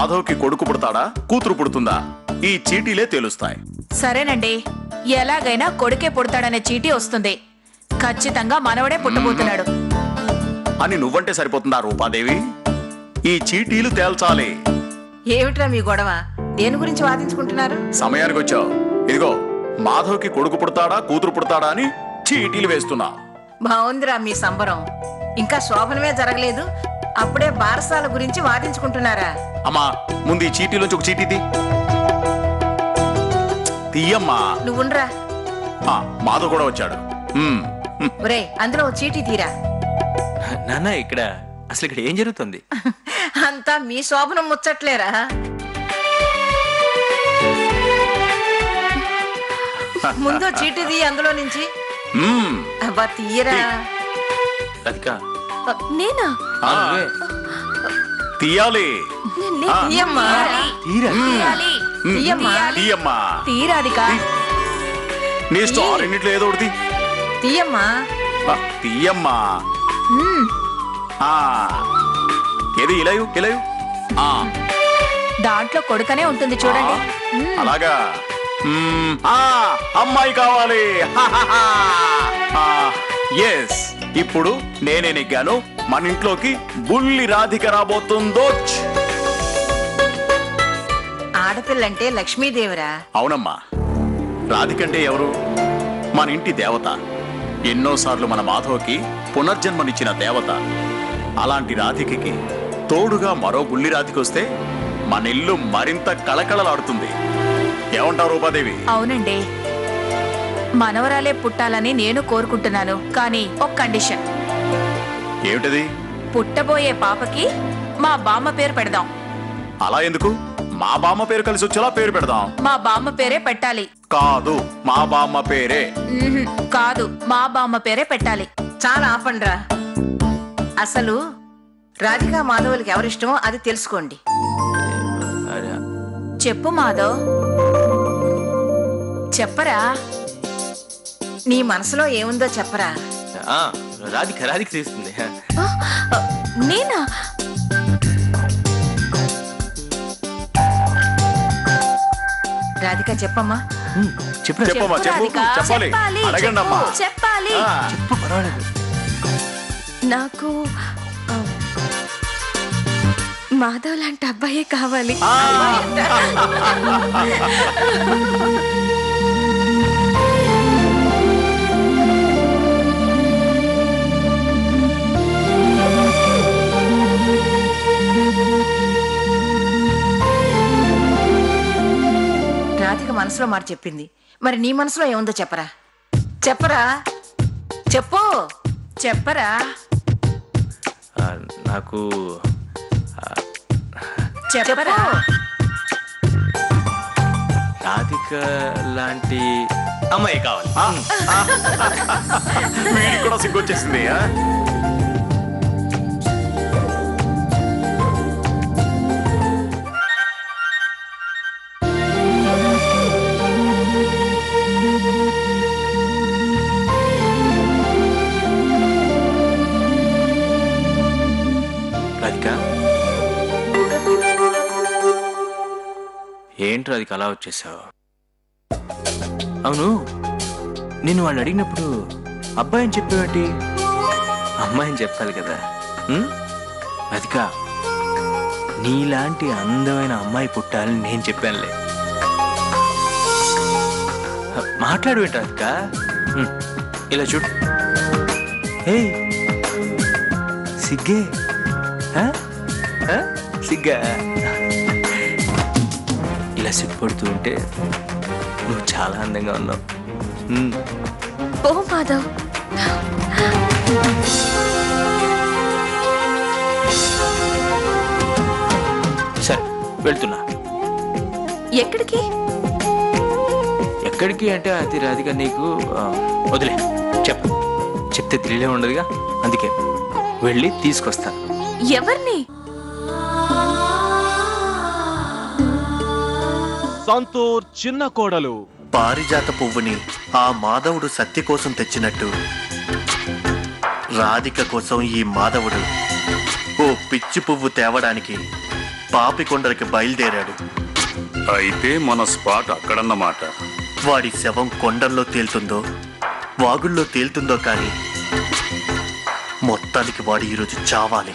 మాధవ్కి కొడుకు పుడతాడా కూతురు పుడుతుందా ఈ చీటీలే తేలుస్తాయి. సరేనండి, ఎలాగైనా కొడుకే పుడతాడనే చీటీ వస్తుంది. ఖచ్చితంగా మనవడే పుట్టబోతున్నాడు అని నువ్వంటే సరిపోతుందా రూపాదేవి? ఈ చీటీలు తేల్చాలి. ఏమిట్రా మీ గొడవ? దేని గురించి వాదించుకుంటున్నారు? సమయానికి వచ్చావు. ఇదిగో మాధవ్కి కొడుకు పుడతాడా కూతురు పుడతాడా అని చీటీలు వేస్తున్నా. బావుందిరా మీ సంబరం. ఇంకా శోభనమే జరగలేదు, అప్పుడే బారసాల గురించి వాదించుకుంటున్నారా? అమ్మా ముందు ఈ చీటీలోంచి ఒక చీటీ తీయమ్మా. నువ్వుండ్రా. మాధవ్ కూడా వచ్చాడు. ఒరే, అందులో ఓ చీటీ తీరా. నాన్న ఇక్కడ అసలు ఇక్కడ ఏం జరుగుతుంది? అంతా మీ శోభనం ముచ్చట్లేరా? ముందు చీటీ తీ అందులో నుంచి. అబ్బా తీయరా. రాధిక నేనా? తీయాలి. తీయమ్మా. తీయమ్మా. తీయమ్మా. తీరాదిక. నీ స్టార్ ఎన్నిట్లో ఏదో ఒకటి తీయమ్మా. తీయమ్మా. ఏది ఇలాయు ఇలాయు. దాంట్లో కొడుకనే ఉంటుంది చూడండి. అలాగా. అమ్మాయి కావాలి. ఎస్, ఇప్పుడు నేనే నెగ్గాను. మన ఇంట్లోకి బుల్లి రాధిక రాబోతుందో. ఆడపిల్లంటే లక్ష్మీదేవిరా. అవునమ్మా, రాధికంటే ఎవరు? మన ఇంటి దేవత. ఎన్నోసార్లు మన మాధవ్కి పునర్జన్మనిచ్చిన దేవత. అలాంటి రాధికకి తోడుగా మరో బుల్లి రాధిక వస్తే మన ఇల్లు మరింత కళకళలాడుతుంది. ఏమంటావు రూపాదేవి? అవునండి, మనవరాలే పుట్టాలని నేను కోరుకుంటున్నాను. కానీ ఒక కండిషన్. ఏమిటది? పుట్టబోయే పాపకి మా బామ్మ పేరు పెడదాం. అలా ఎందుకు? మా బామ్మ పేరు కలిసి వచ్చేలా పేరు పెడదాం. మా బామ్మ పేరే పెట్టాలి. కాదు, మా బామ్మ పేరే. కాదు, మా బామ్మ పేరే పెట్టాలి. చాలా ఆపండ్రా. అసలు రాధికా మాధవులకి ఎవరిష్టమో అది తెలుసుకోండి. చెప్పు మాధవ్, చెప్పరా. నీ మనసులో ఏముందో చెప్పరా. రాధిక రాధిక చేస్తుంది. నేనా? రాధిక చెప్పమ్మా. చెప్పు చెప్పమ్మా, చెప్పు. రాధిక. చెప్పాలి. చెప్పాలి, అడగండి అమ్మా. చెప్పాలి. చెప్పు, పర్వాలేదు. నాకు మాధవ్ లాంటి అబ్బాయే కావాలి. రాధిక మనసులో మాట చెప్పింది, మరి నీ మనసులో ఏముందో చెప్పరా. చెప్పరా, చెప్పు. చెప్పరా. నాకు చెప్పరా. రాధిక లాంటి అమ్మాయి కావాలి. వీడికి కూడా సిగ్గొచ్చేసింది. రాధిక, ఏంటి రాధిక అలా వచ్చేసావు? అవును, నేను వాళ్ళు అడిగినప్పుడు అబ్బాయిని చెప్పేవాటి, అమ్మాయిని చెప్పాలి కదా. రాధిక, నీలాంటి అందమైన అమ్మాయి పుట్టాలని నేను చెప్పానులే. మాట్లాడవేంటి రాధిక? ఇలా చూడు. హే, సిగ్గే? సిగ్గా? ఇలా సిగ్గుపడుతూ ఉంటే నువ్వు చాలా అందంగా ఉన్నావు. ఓ మాధవ్, సరే వెళ్తున్నా. ఎక్కడికి? ఎక్కడికి అంటే అది రాధిక నీకు వదిలే, చెప్తే తెలియలే ఉండదుగా, అందుకే వెళ్ళి తీసుకొస్తాను. ఎవరిని? సంతూర్ చిన్న కోడలు. పారిజాత పువ్వుని ఆ మాధవుడు సత్య కోసం తెచ్చినట్టు రాధిక కోసం ఈ మాధవుడు ఓ పిచ్చి పువ్వు తేవడానికి పాపికొండలకి బయలుదేరాడు. అయితే మన స్పాట్ అక్కడన్నమాట. వాడి శవం కొండల్లో తేలుతుందో వాగుల్లో తేలుతుందో కానీ మొత్తానికి వాడు ఈరోజు చావాలి.